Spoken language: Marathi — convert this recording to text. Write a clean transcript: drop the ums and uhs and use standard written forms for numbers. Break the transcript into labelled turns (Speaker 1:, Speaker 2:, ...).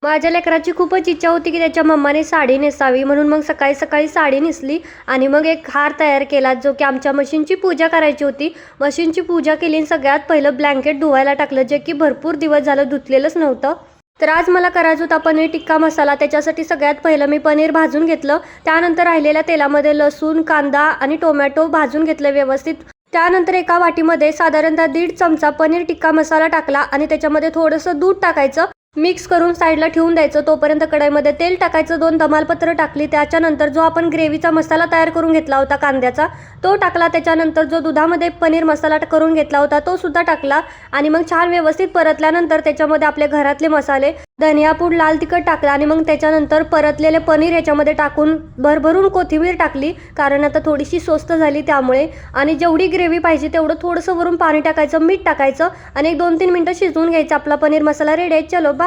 Speaker 1: माझ्या लेकराची खूपच इच्छा होती की त्याच्या मम्माने साडी नेसावी, म्हणून मग सकाळी सकाळी साडी नेसली आणि मग एक हार तयार केला, जो की आमच्या मशीनची पूजा करायची होती. मशीनची पूजा केली आणि सगळ्यात पहिलं ब्लँकेट धुवायला टाकलं, जे की भरपूर दिवस झालं धुतलेलंच नव्हतं. तर आज मला करायचा होता पनीर टिक्का मसाला. त्याच्यासाठी सगळ्यात पहिलं मी पनीर भाजून घेतलं. त्यानंतर राहिलेल्या तेलामध्ये लसूण, कांदा आणि टोमॅटो भाजून घेतलं व्यवस्थित. त्यानंतर एका वाटीमध्ये साधारणतः 1.5 चमचा पनीर टिक्का मसाला टाकला आणि त्याच्यामध्ये थोडंसं दूध टाकायचं. मिक्स करून साईडला ठेवून द्यायचं. तोपर्यंत कढईमध्ये तेल टाकायचं, 2 तमालपत्र टाकली. त्याच्यानंतर जो आपण ग्रेव्हीचा मसाला तयार करून घेतला होता कांद्याचा, तो टाकला. त्याच्यानंतर जो दुधामध्ये पनीर मसाला करून घेतला होता तो सुद्धा टाकला आणि मग छान व्यवस्थित परतल्यानंतर त्याच्यामध्ये आपले घरातले मसाले, धनियापूड, लाल तिखट टाकला आणि मग त्याच्यानंतर परतलेले पनीर ह्याच्यामध्ये टाकून भरभरून कोथिंबीर टाकली, कारण आता थोडीशी स्वस्त झाली त्यामुळे. आणि जेवढी ग्रेव्ही पाहिजे तेवढं थोडंसं वरून पाणी टाकायचं, मीठ टाकायचं आणि एक 2-3 मिनटं शिजवून घ्यायचं. आपला पनीर मसाला रेडी आहे. चलो बाय.